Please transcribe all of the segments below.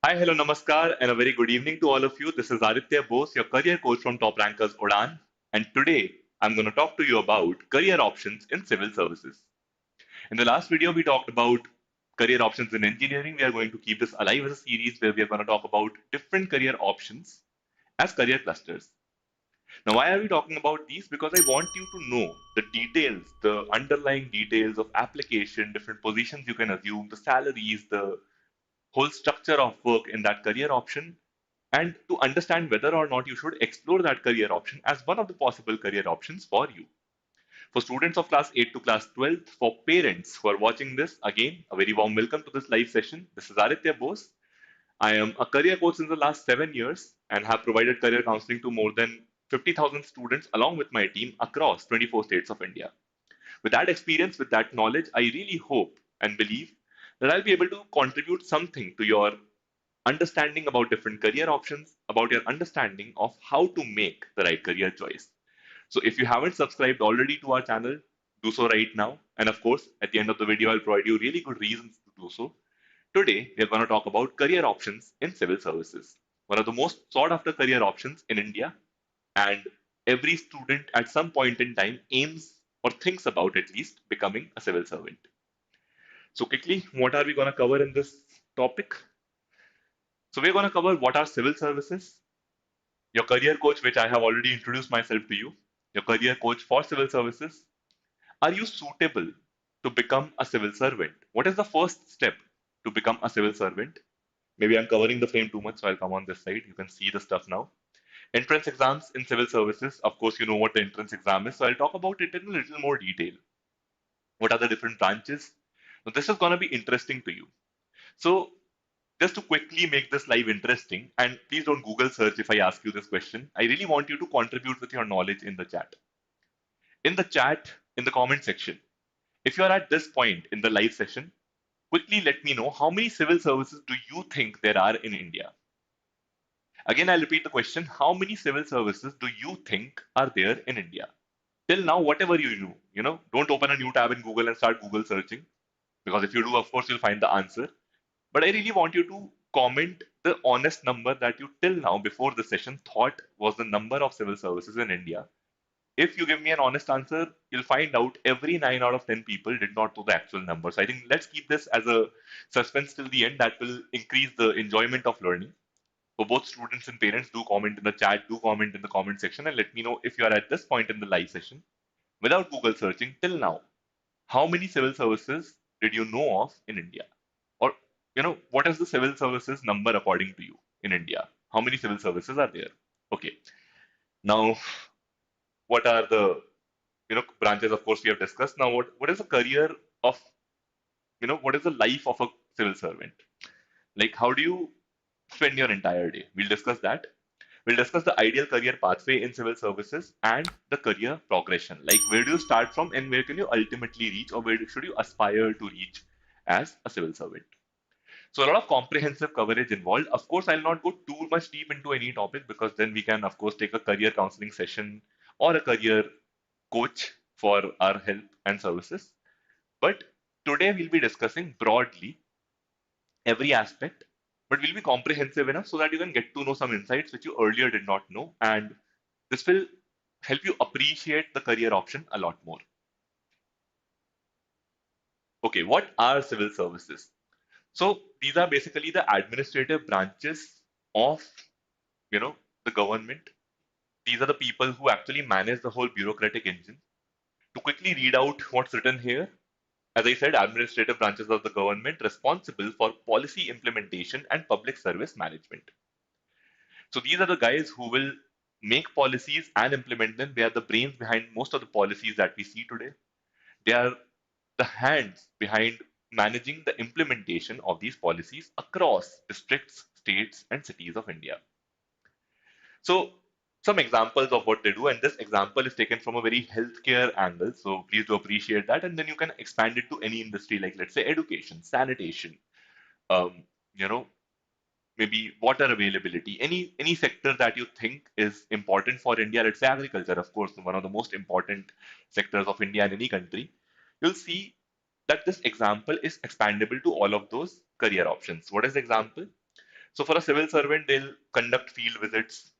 Hi, hello, namaskar, and a very good evening to all of you. This is Aditya Bose, your career coach from Toprankers Udan, and today I'm going to talk to you about career options in civil services. In the last video, we talked about career options in engineering. We are going to keep this alive as a series where we are going to talk about different career options as career clusters. Now, why are we talking about these? Because I want you to know the details, the underlying details of application, different positions you can assume, the salaries, the whole structure of work in that career option, and to understand whether or not you should explore that career option as one of the possible career options for you. For students of class 8 to class 12, for parents who are watching this, again, a very warm welcome to this live session. This is Aditya Bose. I am a career coach in the last 7 years and have provided career counseling to more than 50,000 students along with my team across 24 states of India. With that experience, with that knowledge, I really hope and believe that I'll be able to contribute something to your understanding about different career options, about your understanding of how to make the right career choice. So if you haven't subscribed already to our channel, do so right now. And of course, at the end of the video, I'll provide you really good reasons to do so. Today, we're going to talk about career options in civil services, one of the most sought after career options in India. And every student at some point in time aims or thinks about at least becoming a civil servant. So, quickly, what are we going to cover in this topic? So, we're going to cover what are civil services, your career coach, which I have already introduced myself to you, your career coach for civil services. Are you suitable to become a civil servant? What is the first step to become a civil servant? Maybe I'm covering the frame too much, so I'll come on this side. You can see the stuff now. Entrance exams in civil services. Of course, you know what the entrance exam is, so I'll talk about it in a little more detail. What are the different branches? Now, this is going to be interesting to you. So, just to quickly make this live interesting, and please don't Google search if I ask you this question. I really want you to contribute with your knowledge in the chat. In the chat, in the comment section, if you are at this point in the live session, quickly let me know how many civil services do you think there are in India? Again, I'll repeat the question. How many civil services do you think are there in India? Till now, whatever you do, don't open a new tab in Google and start Google searching, because if you do, of course, you'll find the answer. But I really want you to comment the honest number that you till now, before the session, thought was the number of civil services in India. If you give me an honest answer, you'll find out every 9 out of 10 people did not know the actual number. So I think let's keep this as a suspense till the end. That will increase the enjoyment of learning. For both students and parents, do comment in the chat, do comment in the comment section, and let me know if you are at this point in the live session without Google searching till now. How many civil services did you know of in India? Or, what is the civil services number according to you in India? How many civil services are there? Okay. Now, what are the branches? Of course, we have discussed. Now, what is the career of what is the life of a civil servant? Like, how do you spend your entire day? We'll discuss that. We'll discuss the ideal career pathway in civil services and the career progression. Like, where do you start from and where can you ultimately reach, or where should you aspire to reach as a civil servant? So, a lot of comprehensive coverage involved. Of course, I'll not go too much deep into any topic because then we can, of course, take a career counseling session or a career coach for our help and services. But today we'll be discussing broadly every aspect, but we'll be comprehensive enough so that you can get to know some insights which you earlier did not know. And this will help you appreciate the career option a lot more. Okay, what are civil services? So these are basically the administrative branches of, you know, the government. These are the people who actually manage the whole bureaucratic engine. To quickly read out what's written here, as I said, administrative branches of the government responsible for policy implementation and public service management. So these are the guys who will make policies and implement them. They are the brains behind most of the policies that we see today. They are the hands behind managing the implementation of these policies across districts, states, and cities of India. So, some examples of what they do, and this example is taken from a very healthcare angle. So, please do appreciate that, and then you can expand it to any industry, like let's say education, sanitation, um, you know, maybe water availability, any sector that you think is important for India. Let's say agriculture, of course, one of the most important sectors of India and any country. You'll see that this example is expandable to all of those career options. What is the example? So for a civil servant, they'll conduct field visits,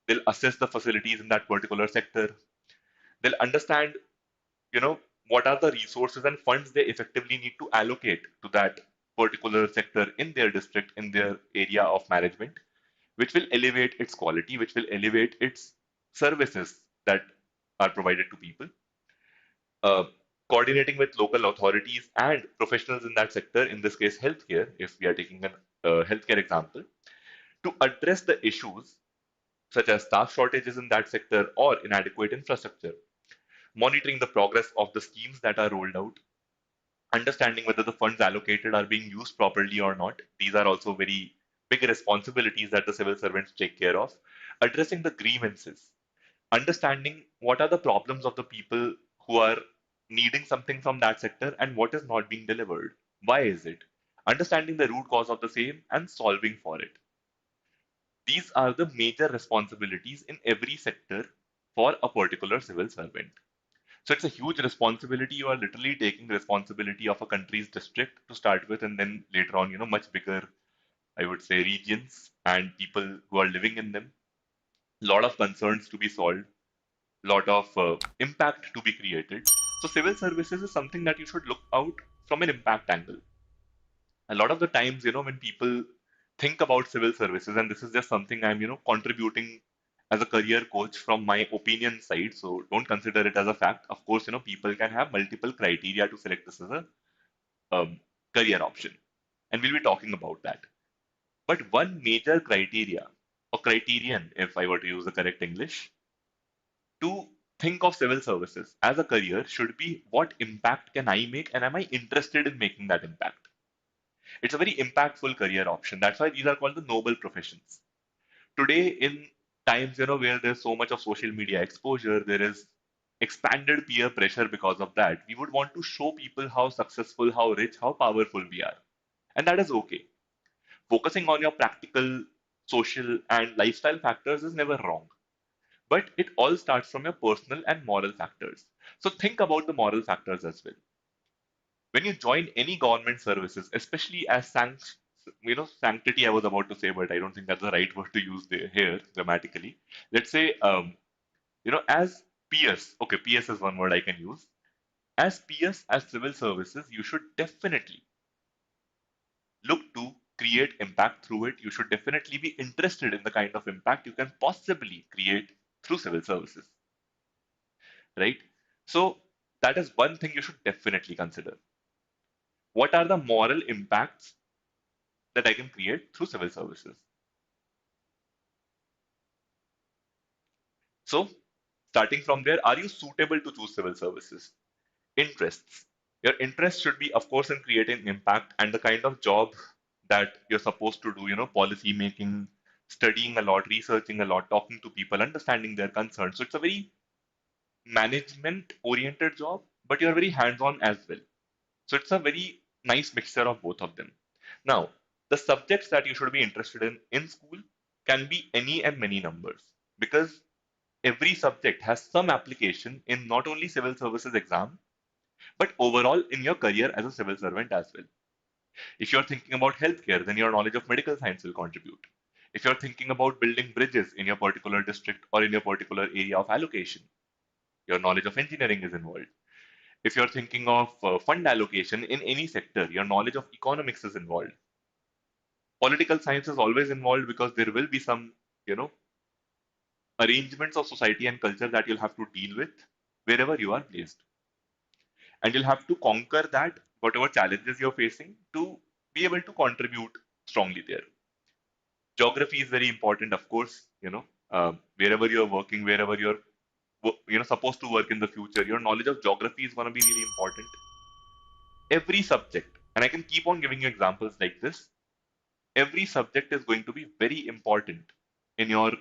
they'll assess the facilities in that particular sector, they'll understand, you know, what are the resources and funds they effectively need to allocate to that particular sector in their district, in their area of management, which will elevate its quality, which will elevate its services that are provided to people. Uh, Coordinating with local authorities and professionals in that sector, in this case, healthcare, if we are taking a healthcare example, to address the issues such as staff shortages in that sector or inadequate infrastructure, monitoring the progress of the schemes that are rolled out, understanding whether the funds allocated are being used properly or not. These are also very big responsibilities that the civil servants take care of. Addressing the grievances, understanding what are the problems of the people who are needing something from that sector and what is not being delivered. Why is it? Understanding the root cause of the same and solving for it. These are the major responsibilities in every sector for a particular civil servant. So it's a huge responsibility. You are literally taking responsibility of a country's district to start with, and then later on, much bigger, I would say, regions and people who are living in them. A lot of concerns to be solved, lot of impact to be created. So civil services is something that you should look out from an impact angle. A lot of the times, when people think about civil services, and this is just something I'm, contributing as a career coach from my opinion side, so don't consider it as a fact. Of course, people can have multiple criteria to select this as a career option, and we'll be talking about that. But one major criteria, or criterion, if I were to use the correct English, to think of civil services as a career should be what impact can I make, and am I interested in making that impact? It's a very impactful career option. That's why these are called the noble professions. Today, in times where there's so much of social media exposure, there is expanded peer pressure because of that. We would want to show people how successful, how rich, how powerful we are, and that is okay. Focusing on your practical, social, and lifestyle factors is never wrong. But it all starts from your personal and moral factors. So think about the moral factors as well. When you join any government services, especially as sanctity, I was about to say, but I don't think that's the right word to use there, here grammatically. Let's say, as PS, okay, PS is one word I can use. As PS, as civil services, you should definitely look to create impact through it. You should definitely be interested in the kind of impact you can possibly create through civil services, right? So that is one thing you should definitely consider. What are the moral impacts that I can create through civil services? So, starting from there, are you suitable to choose civil services? Interests. Your interest should be, of course, in creating impact and the kind of job that you're supposed to do, policy making, studying a lot, researching a lot, talking to people, understanding their concerns. So, it's a very management oriented job, but you're very hands on as well. So it's a very nice mixture of both of them. Now, the subjects that you should be interested in school can be any and many numbers, because every subject has some application in not only civil services exam, but overall in your career as a civil servant as well. If you're thinking about healthcare, then your knowledge of medical science will contribute. If you're thinking about building bridges in your particular district or in your particular area of allocation, your knowledge of engineering is involved. If you're thinking of fund allocation in any sector, your knowledge of economics is involved. Political science is always involved because there will be some, you know, arrangements of society and culture that you'll have to deal with wherever you are placed. And you'll have to conquer that, whatever challenges you're facing, to be able to contribute strongly there. Geography is very important, of course, wherever you're working, wherever you're, supposed to work in the future, your knowledge of geography is going to be really important. Every subject, and I can keep on giving you examples like this, every subject is going to be very important in your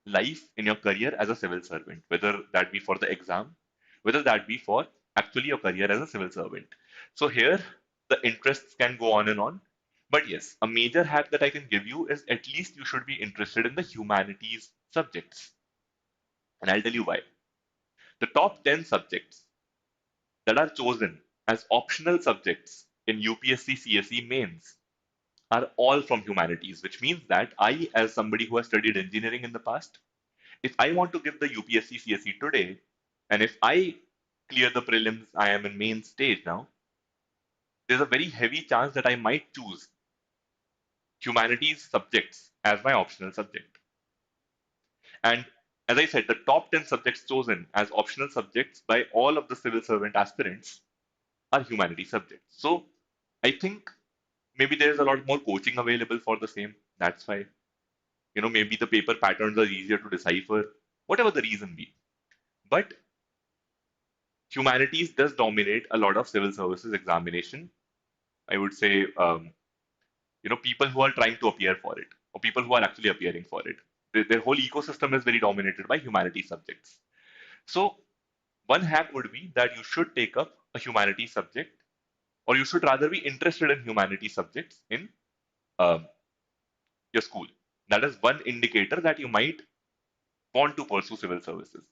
life, in your career as a civil servant, whether that be for the exam, whether that be for actually your career as a civil servant. So here, the interests can go on and on. But yes, a major hack that I can give you is at least you should be interested in the humanities subjects. And I'll tell you why. The top 10 subjects that are chosen as optional subjects in UPSC CSE mains are all from humanities, which means that I, as somebody who has studied engineering in the past, if I want to give the UPSC CSE today, and if I clear the prelims, I am in main stage now, there's a very heavy chance that I might choose humanities subjects as my optional subject. And as I said, the top 10 subjects chosen as optional subjects by all of the civil servant aspirants are humanities subjects. So I think maybe there is a lot more coaching available for the same. That's why, maybe the paper patterns are easier to decipher, whatever the reason be. But humanities does dominate a lot of civil services examination. I would say, people who are trying to appear for it, or people who are actually appearing for it. Their whole ecosystem is very dominated by humanities subjects. So one hack would be that you should take up a humanities subject, or you should rather be interested in humanities subjects in um, your school. That is one indicator that you might want to pursue civil services.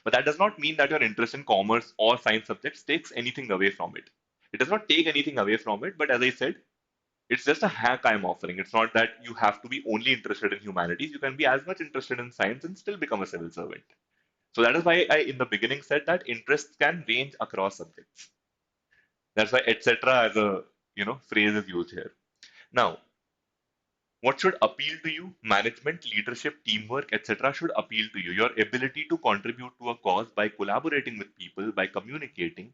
But that does not mean that your interest in commerce or science subjects takes anything away from it. It does not take anything away from it, but as I said, it's just a hack I'm offering. It's not that you have to be only interested in humanities. You can be as much interested in science and still become a civil servant. So that is why I, in the beginning, said that interests can range across subjects. That's why etc. as a phrase is used here. Now, what should appeal to you? Management, leadership, teamwork, etc. should appeal to you. Your ability to contribute to a cause by collaborating with people, by communicating,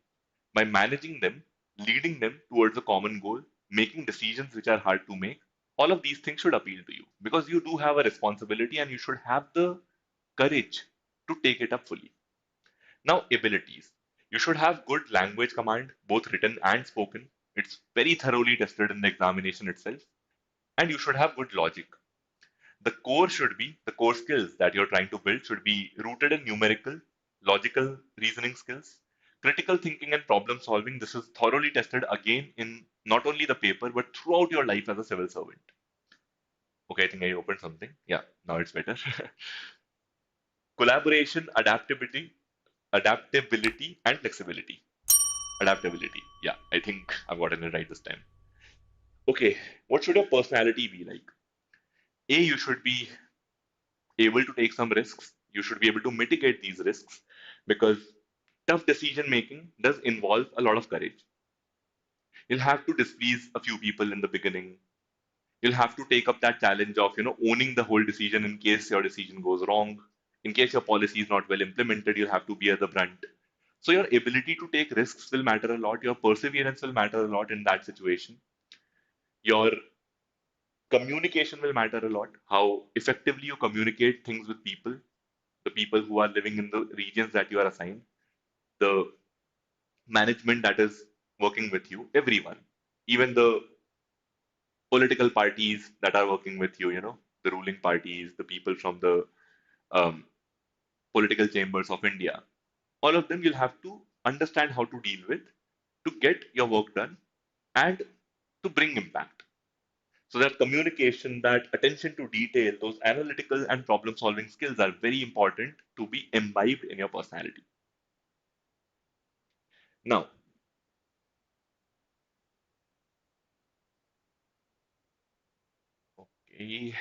by managing them, leading them towards a common goal, making decisions which are hard to make. All of these things should appeal to you because you do have a responsibility and you should have the courage to take it up fully. Now, abilities. You should have good language command, both written and spoken. It's very thoroughly tested in the examination itself. And you should have good logic. The core skills that you're trying to build should be rooted in numerical, logical reasoning skills, critical thinking, and problem solving. This is thoroughly tested again in not only the paper but throughout your life as a civil servant. Okay, I think I opened something. Yeah, now it's better. Collaboration, adaptability, and flexibility. Adaptability. Yeah, I think I've gotten it right this time. Okay, what should your personality be like? A, you should be able to take some risks. You should be able to mitigate these risks because tough decision making does involve a lot of courage. You'll have to displease a few people in the beginning. You'll have to take up that challenge of, owning the whole decision in case your decision goes wrong. In case your policy is not well implemented, you'll have to bear the brunt. So your ability to take risks will matter a lot. Your perseverance will matter a lot in that situation. Your communication will matter a lot. How effectively you communicate things with people, the people who are living in the regions that you are assigned, the management that is working with you, everyone, even the political parties that are working with you, the ruling parties, the people from the um, political chambers of India, all of them you'll have to understand how to deal with to get your work done and to bring impact. So that communication, that attention to detail, those analytical and problem solving skills are very important to be imbibed in your personality. Now, okay,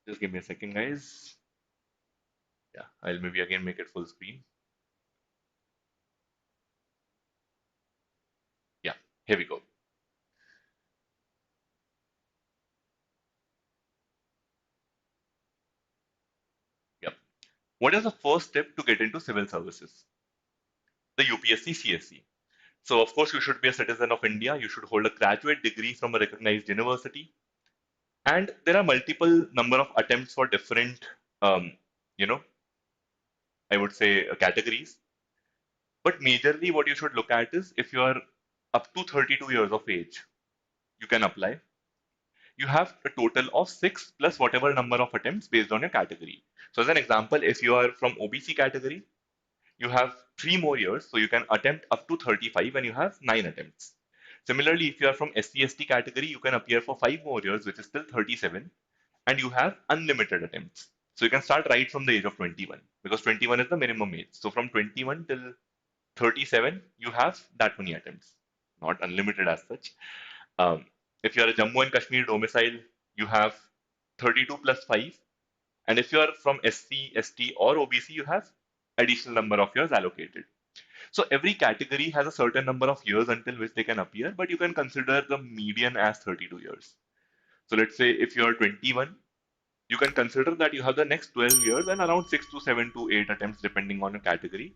just give me a second, guys. Yeah, I'll maybe again make it full screen. Yeah, here we go. Yep. What is the first step to get into civil services? The UPSC CSE. So, of course, you should be a citizen of India. You should hold a graduate degree from a recognized university. And there are multiple number of attempts for different, um, you know, I would say categories. But majorly, what you should look at is if you are up to 32 years of age, you can apply. You have a total of six plus whatever number of attempts based on your category. So, as an example, if you are from OBC category, you have 3 more years, so you can attempt up to 35 and you have 9 attempts. Similarly, if you are from SC/ST category, you can appear for 5 more years, which is still 37, and you have unlimited attempts. So you can start right from the age of 21 because 21 is the minimum age. So from 21 till 37, you have that many attempts, not unlimited as such. Um, if you're a Jammu and Kashmir domicile, you have 32 plus 5. And if you're from SC, ST, or OBC, you have additional number of years allocated. So every category has a certain number of years until which they can appear, but you can consider the median as 32 years. So let's say if you're 21, you can consider that you have the next 12 years and around 6 to 7 to 8 attempts depending on your category.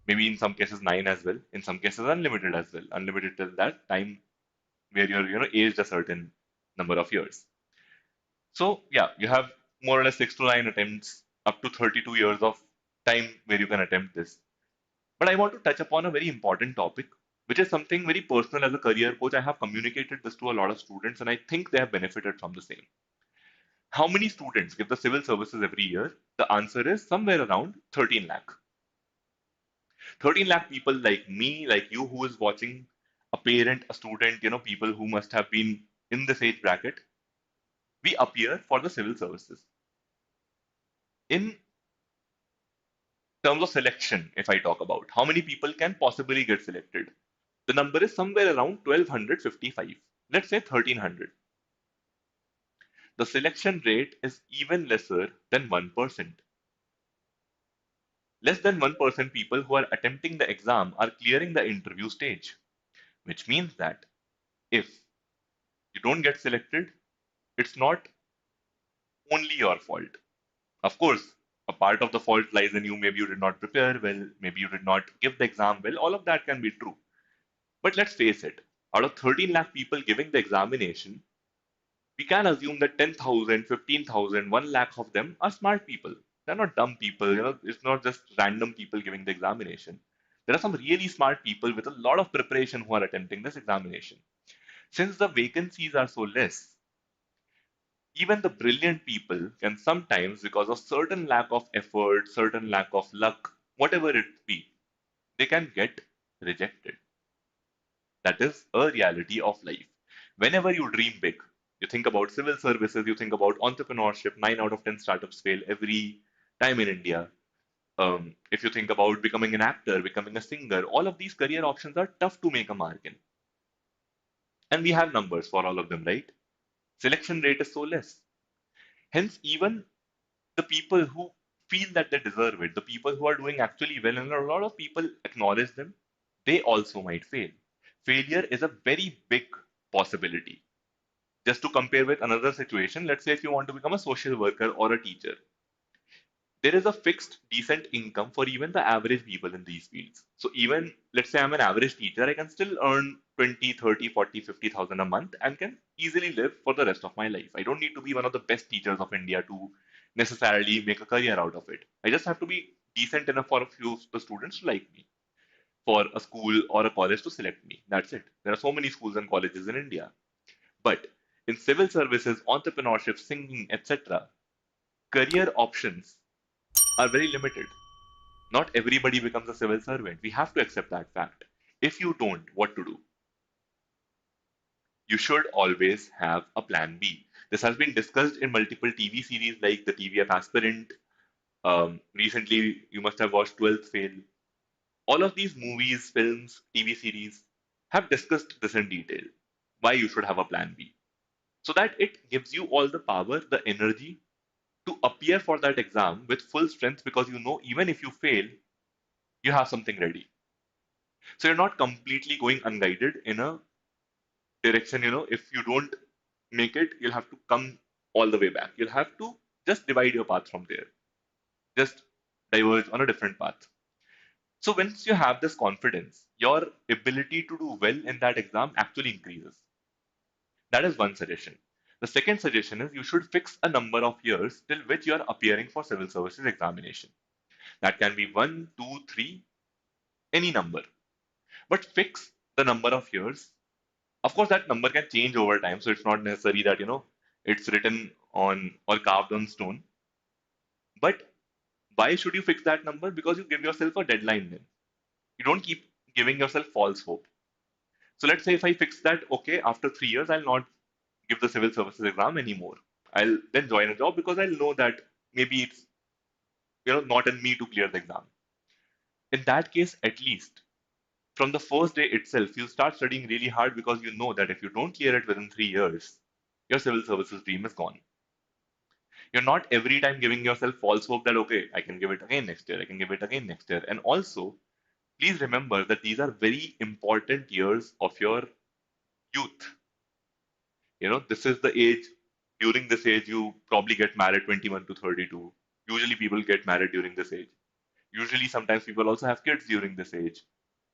Maybe in some cases 9 as well. In some cases unlimited as well. Unlimited till that time where you're aged a certain number of years. So yeah, you have more or less 6 to 9 attempts up to 32 years of time where you can attempt this. But I want to touch upon a very important topic, which is something very personal as a career coach. I have communicated this to a lot of students and I think they have benefited from the same. How many students give the civil services every year? The answer is somewhere around 13 lakh. 13 lakh people like me, like you, who is watching, a parent, a student, people who must have been in this age bracket, we appear for the civil services. In terms of selection, if I talk about how many people can possibly get selected, the number is somewhere around 1255. Let's say 1300. The selection rate is even lesser than 1%. Less than 1% people who are attempting the exam are clearing the interview stage, which means that if you don't get selected, it's not only your fault. Of course, a part of the fault lies in you. Maybe you did not prepare well, maybe you did not give the exam well. All of that can be true. But let's face it, out of 13 lakh people giving the examination, we can assume that 10,000, 15,000, 1 lakh of them are smart people. They're not dumb people. It's not just random people giving the examination. There are some really smart people with a lot of preparation who are attempting this examination. Since the vacancies are so less, even the brilliant people can sometimes, because of certain lack of effort, certain lack of luck, whatever it be, they can get rejected. That is a reality of life. Whenever you dream big, you think about civil services, you think about entrepreneurship, 9 out of 10 startups fail every time in India. If you think about becoming an actor, becoming a singer, all of these career options are tough to make a mark in. And we have numbers for all of them, right? Selection rate is so less. Hence, even the people who feel that they deserve it, the people who are doing actually well, and a lot of people acknowledge them, they also might fail. Failure is a very big possibility. Just to compare with another situation, let's say if you want to become a social worker or a teacher, there is a fixed decent income for even the average people in these fields. So even let's say I'm an average teacher, I can still earn 20, 30, 40, 50,000 a month and can easily live for the rest of my life. I don't need to be one of the best teachers of India to necessarily make a career out of it. I just have to be decent enough for a few of the students to like me, for a school or a college to select me. That's it. There are so many schools and colleges in India. But in civil services, entrepreneurship, singing, etc., career options are very limited. Not everybody becomes a civil servant. We have to accept that fact. If you don't, what to do? You should always have a plan B. This has been discussed in multiple TV series like the TVF Aspirant. Recently, you must have watched 12th Fail. All of these movies, films, TV series have discussed this in detail. Why you should have a plan B. So that it gives you all the power, the energy to appear for that exam with full strength because you know even if you fail, you have something ready. So you're not completely going unguided in a direction, if you don't make it, you'll have to come all the way back. You'll have to just divide your path from there, just diverge on a different path. So once you have this confidence, your ability to do well in that exam actually increases. That is one suggestion. The second suggestion is you should fix a number of years till which you are appearing for civil services examination. That can be one, two, three, any number. But fix the number of years. Of course, that number can change over time, so it's not necessary that it's written on or carved on stone. But why should you fix that number? Because you give yourself a deadline then. You don't keep giving yourself false hope. So let's say if I fix that, okay, after 3 years, I'll not give the civil services exam anymore. I'll then join a job because I'll know that maybe it's not in me to clear the exam. In that case, at least from the first day itself, you start studying really hard because you know that if you don't clear it within 3 years, your civil services dream is gone. You're not every time giving yourself false hope that, okay, I can give it again next year, I can give it again next year. And also, please remember that these are very important years of your youth. This is the age, during this age, you probably get married 21 to 32. Usually, people get married during this age. Usually, sometimes people also have kids during this age.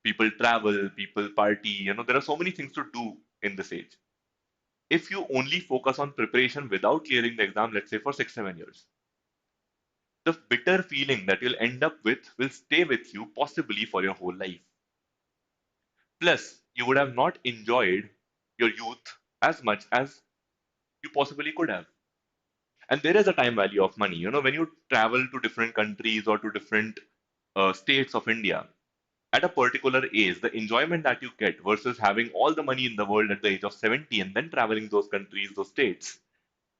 People travel, people party, there are so many things to do in this age. If you only focus on preparation without clearing the exam, let's say for 6, 7 years, the bitter feeling that you'll end up with will stay with you possibly for your whole life. Plus, you would have not enjoyed your youth as much as you possibly could have. And there is a time value of money. When you travel to different countries or to different states of India, at a particular age, the enjoyment that you get versus having all the money in the world at the age of 70 and then traveling those countries, those states,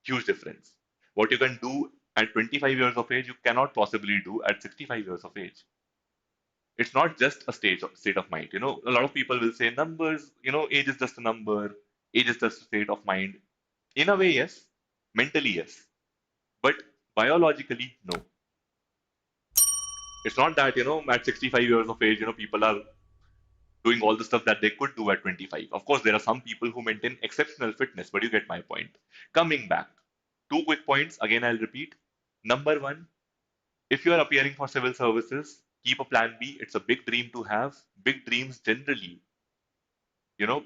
huge difference. What you can do at 25 years of age, you cannot possibly do at 65 years of age. It's not just a state of mind. A lot of people will say numbers, age is just a number, age is just a state of mind. In a way, yes. Mentally, yes. But biologically, no. It's not that, at 65 years of age, people are doing all the stuff that they could do at 25. Of course, there are some people who maintain exceptional fitness, but you get my point. Coming back, two quick points. Again, I'll repeat. Number one, if you are appearing for civil services, keep a plan B. It's a big dream to have. Big dreams generally, you know,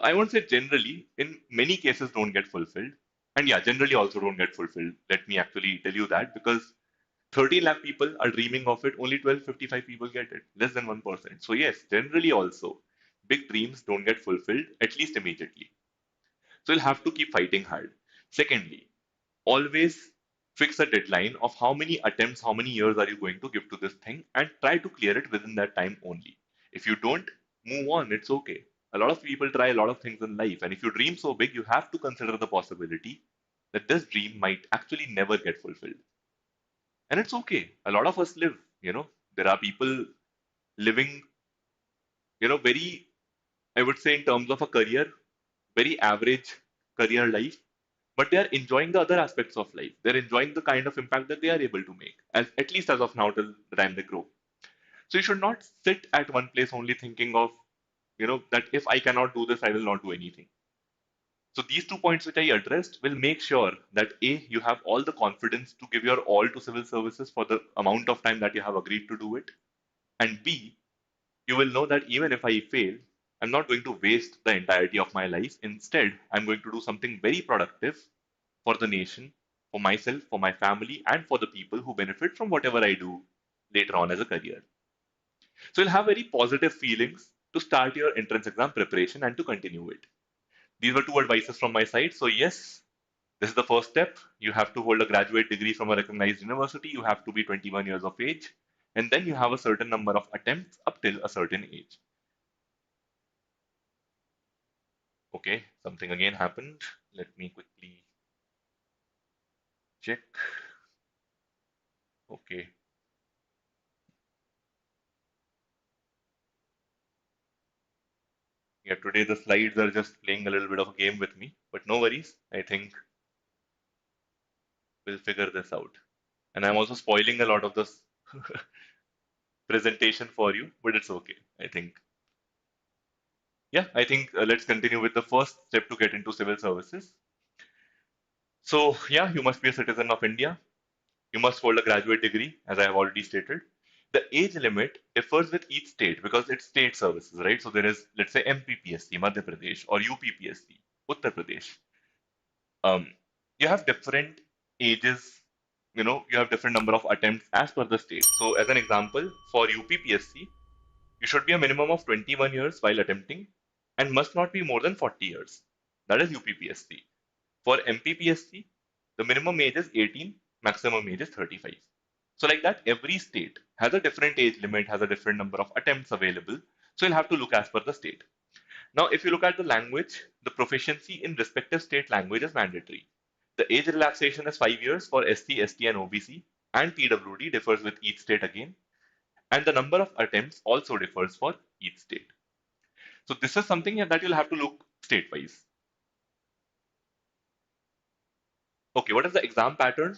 I won't say generally, in many cases don't get fulfilled. And yeah, generally also don't get fulfilled. Let me actually tell you that because 13 lakh people are dreaming of it, only 1255 people get it, less than 1%. So, yes, generally also, big dreams don't get fulfilled, at least immediately. So, you'll have to keep fighting hard. Secondly, always fix a deadline of how many attempts, how many years are you going to give to this thing, and try to clear it within that time only. If you don't, move on, it's okay. A lot of people try a lot of things in life, and if you dream so big, you have to consider the possibility that this dream might actually never get fulfilled. And it's okay. A lot of us there are people living, very, I would say, in terms of a career, very average career life, but they are enjoying the other aspects of life. They're enjoying the kind of impact that they are able to make, at least as of now, till the time they grow. So you should not sit at one place only thinking of, that if I cannot do this, I will not do anything. So these 2 points which I addressed will make sure that A, you have all the confidence to give your all to civil services for the amount of time that you have agreed to do it. And B, you will know that even if I fail, I'm not going to waste the entirety of my life. Instead, I'm going to do something very productive for the nation, for myself, for my family, and for the people who benefit from whatever I do later on as a career. So you'll have very positive feelings to start your entrance exam preparation and to continue it. These were two advices from my side. So, yes, this is the first step. You have to hold a graduate degree from a recognized university. You have to be 21 years of age. And then you have a certain number of attempts up till a certain age. Okay, something again happened. Let me quickly check. Okay. Yeah, today the slides are just playing a little bit of a game with me, but no worries. I think we'll figure this out. And I'm also spoiling a lot of this presentation for you, but it's okay. I think, yeah, I think let's continue with the first step to get into civil services. So, yeah, you must be a citizen of India. You must hold a graduate degree, as I have already stated. The age limit differs with each state because it's state services, right? So there is, let's say, MPPSC, Madhya Pradesh, or UPPSC, Uttar Pradesh. Um, you have different ages, you have different number of attempts as per the state. So, as an example, for UPPSC, you should be a minimum of 21 years while attempting and must not be more than 40 years. That is UPPSC. For MPPSC, the minimum age is 18, maximum age is 35. So, like that, every state has a different age limit, has a different number of attempts available. So, you'll have to look as per the state. Now, if you look at the language, the proficiency in respective state language is mandatory. The age relaxation is 5 years for SC, ST, and OBC, and PWD differs with each state again, and the number of attempts also differs for each state. So this is something that you'll have to look state wise. Okay, what is the exam pattern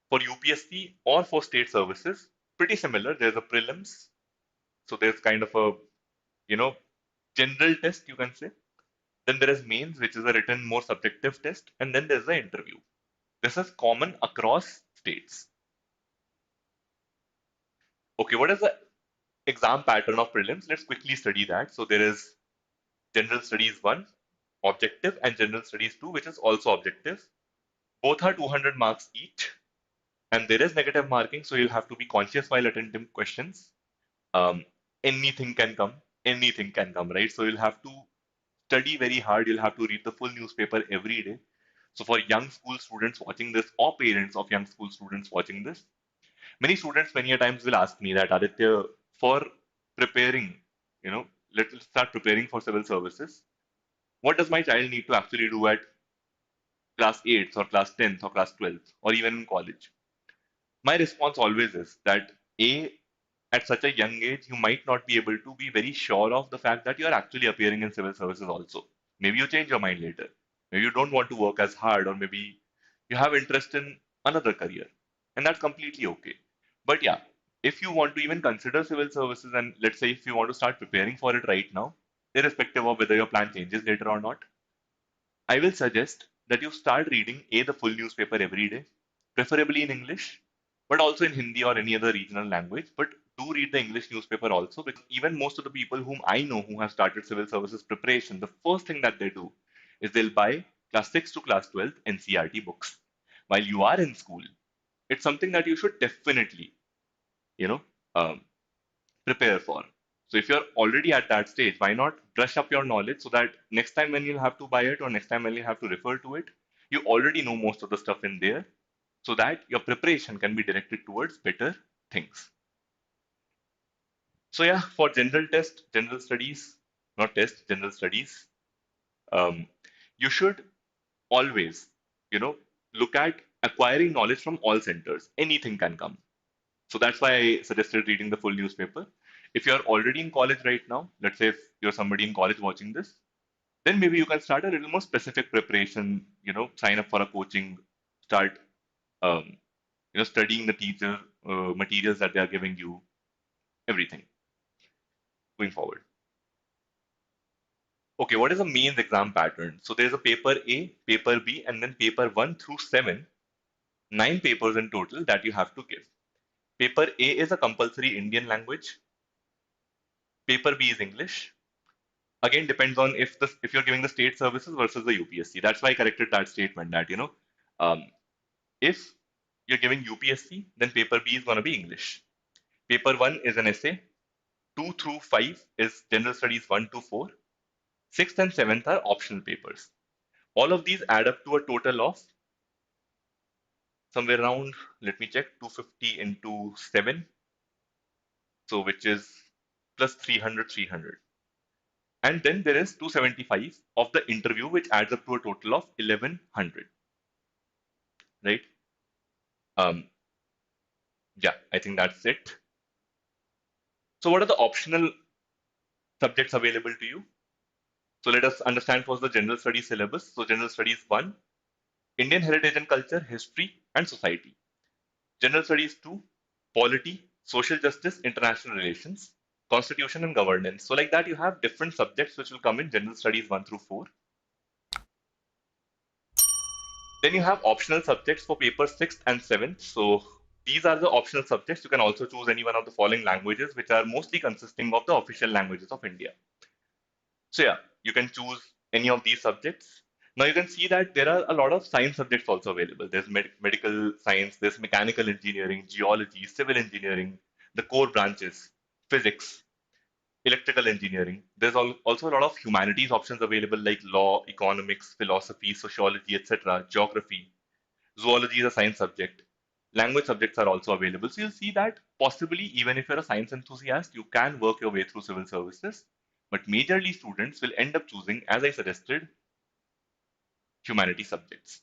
for UPSC or for state services? Pretty similar. There's a prelims, so there's kind of a you know general test you can say. Then there is mains, which is a written more subjective test, and then there's the interview. This is common across states. Okay, what is the exam pattern of prelims? Let's quickly study that. So there is General Studies 1, objective, and General Studies 2, which is also objective. Both are 200 marks each, and there is negative marking, so you'll have to be conscious while attempting questions. Um, anything can come, anything can come, right? So you'll have to study very hard. You'll have to read the full newspaper every day. So for young school students watching this, or parents of young school students watching this, many students many a times will ask me that Aditya, for preparing, let's start preparing for civil services. What does my child need to actually do at class 8th or class 10th or class 12th or even in college? My response always is that A, at such a young age, you might not be able to be very sure of the fact that you are actually appearing in civil services also. Maybe you change your mind later. Maybe you don't want to work as hard, or maybe you have interest in another career. And that's completely okay. But yeah, if you want to even consider civil services, and let's say if you want to start preparing for it right now, irrespective of whether your plan changes later or not, I will suggest that you start reading the full newspaper every day, preferably in English, but also in Hindi or any other regional language. But do read the English newspaper also, because even most of the people whom I know who have started civil services preparation, the first thing that they do is they'll buy class 6 to class 12 NCRT books. While you are in school, it's something that you should definitely, you know, um, prepare for. So if you're already at that stage, why not brush up your knowledge so that next time when you'll have to buy it or next time when you have to refer to it, you already know most of the stuff in there so that your preparation can be directed towards better things. So yeah, for general test, general studies, not test, general studies, um, you should always, you know, look at acquiring knowledge from all centers. Anything can come. So that's why I suggested reading the full newspaper. If you're already in college right now, let's say if you're somebody in college watching this, then maybe you can start a little more specific preparation, sign up for a coaching, start, um, studying the teacher materials that they are giving you, everything going forward. Okay, what is the main exam pattern? So there's a paper A, paper B, and then paper 1 through 7, 9 papers in total that you have to give. Paper A is a compulsory Indian language. Paper B is English. Again, depends on if you're giving the state services versus the UPSC. That's why I corrected that statement that um, if you're giving UPSC, then paper B is going to be English. Paper 1 is an essay. 2 through 5 is general studies 1 to 4. 6th and 7th are optional papers. All of these add up to a total of somewhere around, let me check, 250 into 7, so which is plus 300, 300. And then there is 275 of the interview, which adds up to a total of 1100, right? Um, yeah, I think that's it. So, what are the optional subjects available to you? So, let us understand first the general studies syllabus. So, general studies 1, Indian heritage and culture, history, and society. General studies 2, polity, social justice, international relations, constitution, and governance. So, like that, you have different subjects which will come in general studies 1 through 4. Then you have optional subjects for paper 6th and 7th. So these are the optional subjects. You can also choose any one of the following languages, which are mostly consisting of the official languages of India. So yeah, you can choose any of these subjects. Now you can see that there are a lot of science subjects also available. There's medical science, there's mechanical engineering, geology, civil engineering, the core branches, physics, electrical engineering. There's also a lot of humanities options available like law, economics, philosophy, sociology, etc., geography. Zoology is a science subject. Language subjects are also available. So you'll see that possibly, even if you're a science enthusiast, you can work your way through civil services. But majorly students will end up choosing, as I suggested, humanity subjects.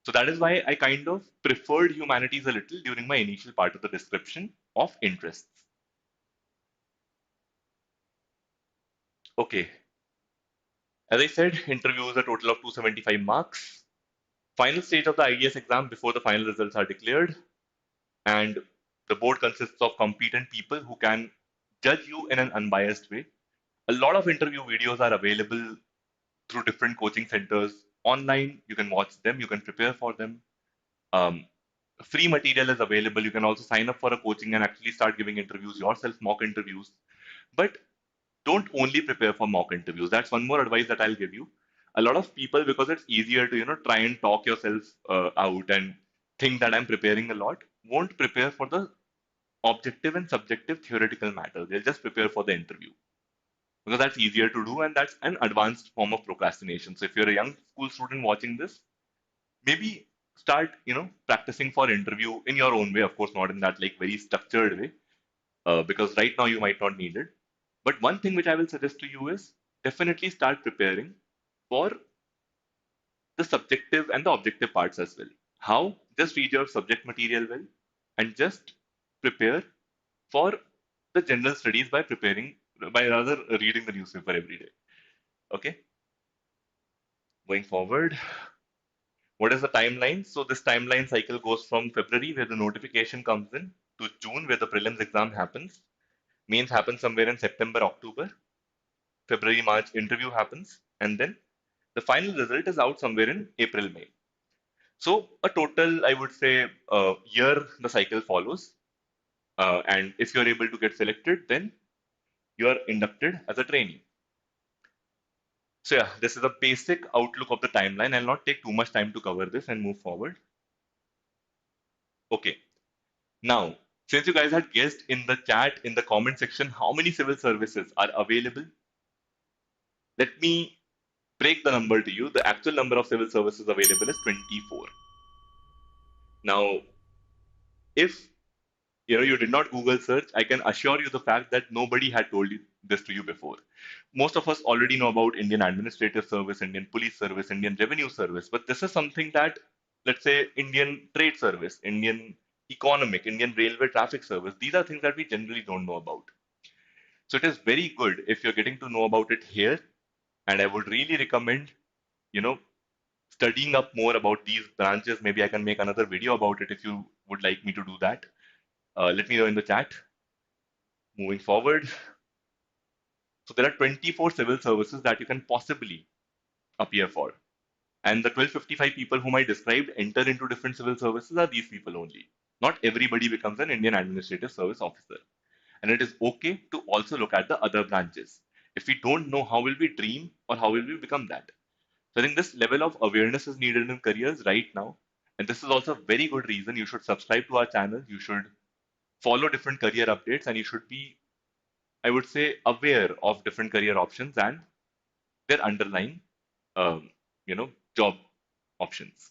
So that is why I kind of preferred humanities a little during my initial part of the description of interests. Okay, as I said, interview is a total of 275 marks. Final stage of the IDS exam before the final results are declared, and the board consists of competent people who can judge you in an unbiased way. A lot of interview videos are available through different coaching centers online. You can watch them, you can prepare for them. Um, Free material is available. You can also sign up for a coaching and actually start giving interviews yourself, mock interviews. But don't only prepare for mock interviews. That's one more advice that I'll give you. A lot of people, because it's easier to try and talk yourself out and think that I'm preparing a lot, won't prepare for the objective and subjective theoretical matter. They'll just prepare for the interview because that's easier to do and that's an advanced form of procrastination. So if you're a young school student watching this, maybe start practicing for interview in your own way. Of course, not in that like very structured way, because right now you might not need it. But one thing which I will suggest to you is definitely start preparing for the subjective and the objective parts as well. How? Just read your subject material well and just prepare for the general studies by by rather reading the newspaper every day. Okay, going forward, what is the timeline? So this timeline cycle goes from February, where the notification comes in, to June, where the prelims exam happens. Mains happens somewhere in September, October. February, March interview happens, and then the final result is out somewhere in April, May. So a total, I would say, year the cycle follows. And if you're able to get selected, then you are inducted as a trainee. So yeah, this is a basic outlook of the timeline. I'll not take too much time to cover this and move forward. Okay. Now, since you guys had guessed in the chat, in the comment section, how many civil services are available, let me break the number to you. The actual number of civil services available is 24. Now, if you did not Google search, I can assure you the fact that nobody had told you this to you before. Most of us already know about Indian Administrative Service, Indian Police Service, Indian Revenue Service, but this is something that, let's say, Indian Trade Service, Indian Economic, Indian Railway Traffic Service, these are things that we generally don't know about. So it is very good if you're getting to know about it here, and I would really recommend, you know, studying up more about these branches. Maybe I can make another video about it if you would like me to do that. Let me know in the chat. Moving forward, so there are 24 civil services that you can possibly appear for. And the 1255 people whom I described enter into different civil services are these people only. Not everybody becomes an Indian Administrative Service officer. And it is okay to also look at the other branches. If we don't know, how will we dream or how will we become that? So I think this level of awareness is needed in careers right now. And this is also a very good reason you should subscribe to our channel. You should follow different career updates and you should be, I would say, aware of different career options and their underlying, um, job options.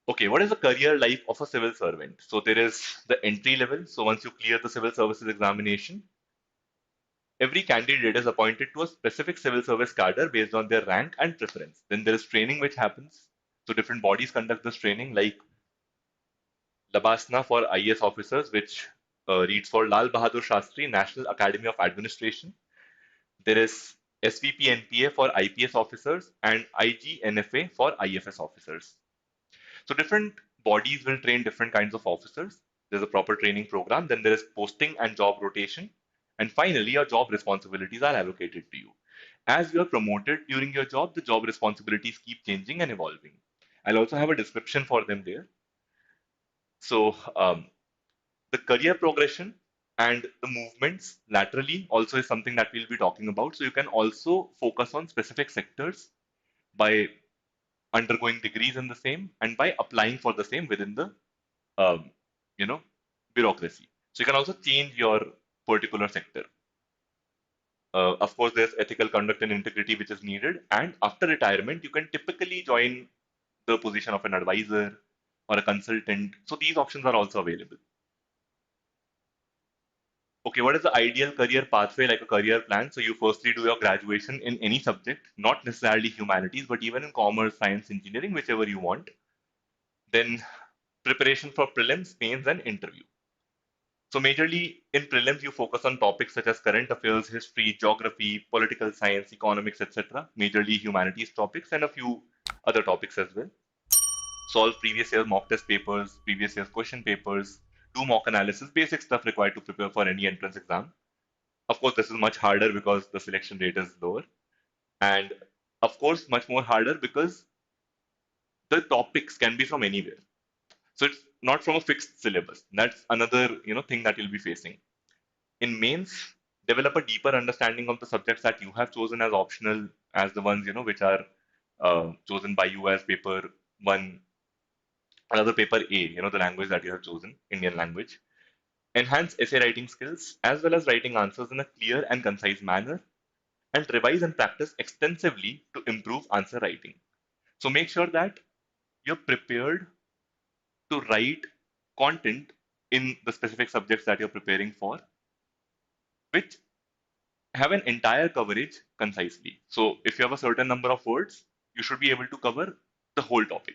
Okay, what is the career life of a civil servant? So there is the entry level. So once you clear the civil services examination, every candidate is appointed to a specific civil service cadre based on their rank and preference. Then there is training which happens. So different bodies conduct this training, like Labasna for IAS officers, which reads for Lal Bahadur Shastri National Academy of Administration. There is SVP NPA for IPS officers and IGNFA for IFS officers. So different bodies will train different kinds of officers. There's a proper training program. Then there is posting and job rotation. And finally, your job responsibilities are allocated to you. As you are promoted during your job, the job responsibilities keep changing and evolving. I'll also have a description for them there. So the career progression and the movements laterally also is something that we'll be talking about. So you can also focus on specific sectors by undergoing degrees in the same and by applying for the same within the um, you know bureaucracy. So you can also change your particular sector. Of course, there's ethical conduct and integrity which is needed. And after retirement, you can typically join the position of an advisor or a consultant. So these options are also available. Okay, what is the ideal career pathway, like a career plan? So you firstly do your graduation in any subject, not necessarily humanities, but even in commerce, science, engineering, whichever you want. Then preparation for prelims, mains, and interview. So majorly in prelims, you focus on topics such as current affairs, history, geography, political science, economics, etc. Majorly humanities topics and a few other topics as well. Solve previous year mock test papers, previous year's question papers, do mock analysis, basic stuff required to prepare for any entrance exam. Of course, this is much harder because the selection rate is lower. And of course, much more harder because the topics can be from anywhere. So it's not from a fixed syllabus. That's another thing that you'll be facing. In mains, develop a deeper understanding of the subjects that you have chosen as optional, as the ones which are chosen by you as paper one, another paper A, the language that you have chosen, Indian language. Enhance essay writing skills as well as writing answers in a clear and concise manner, and revise and practice extensively to improve answer writing. So make sure that you're prepared to write content in the specific subjects that you're preparing for, which have an entire coverage concisely. So if you have a certain number of words, you should be able to cover the whole topic.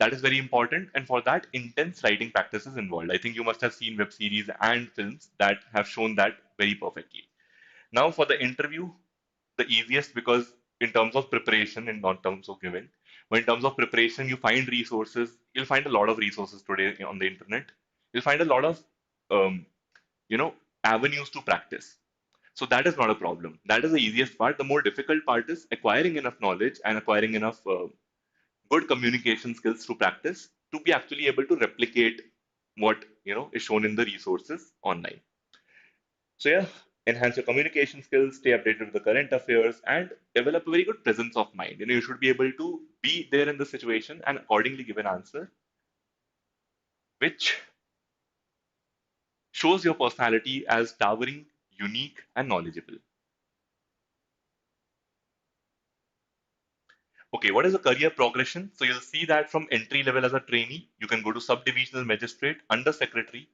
That is very important, and for that, intense writing practice is involved. I think you must have seen web series and films that have shown that very perfectly. Now, for the interview, the easiest because in terms of preparation and not terms of giving, but in terms of preparation, you find resources. You'll find a lot of resources today on the internet. You'll find a lot of um, you know avenues to practice. So that is not a problem. That is the easiest part. The more difficult part is acquiring enough knowledge and acquiring enough good communication skills through practice to be actually able to replicate what is shown in the resources online. So yeah, enhance your communication skills, stay updated with the current affairs, and develop a very good presence of mind. You should be able to be there in the situation and accordingly give an answer which shows your personality as towering, unique, and knowledgeable. Okay, what is a career progression? So you'll see that from entry level as a trainee, you can go to subdivisional magistrate, under secretary,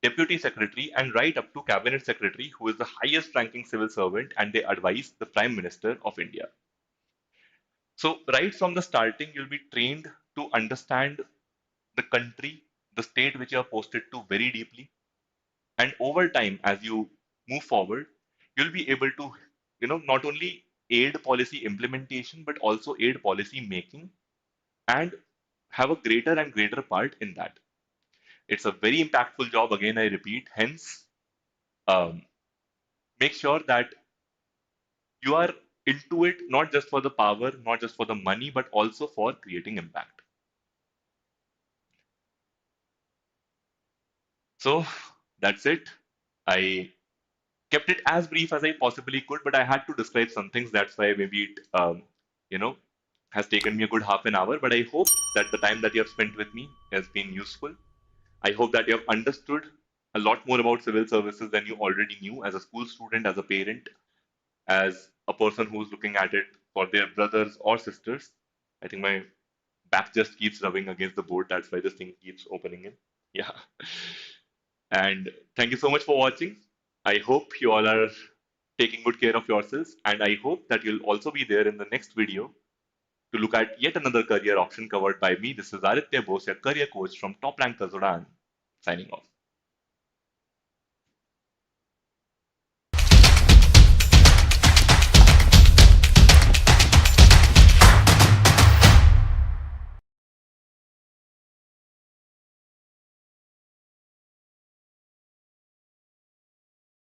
deputy secretary, and right up to cabinet secretary, who is the highest ranking civil servant, and they advise the prime minister of India. So right from the starting, you'll be trained to understand the country, the state which you are posted to very deeply. And over time, as you move forward, you'll be able to, not only aid policy implementation, but also aid policy making and have a greater and greater part in that. It's a very impactful job, again, I repeat. Hence, um, make sure that you are into it not just for the power, not just for the money, but also for creating impact. So that's it. I kept it as brief as I possibly could, but I had to describe some things. That's why maybe it, you know, has taken me a good half an hour. But I hope that the time that you have spent with me has been useful. I hope that you have understood a lot more about civil services than you already knew as a school student, as a parent, as a person who's looking at it for their brothers or sisters. I think my back just keeps rubbing against the board. That's why this thing keeps opening in. Yeah. And thank you so much for watching. I hope you all are taking good care of yourselves. And I hope that you'll also be there in the next video to look at yet another career option covered by me. This is Aditya Bose, your career coach from Toprankers, signing off.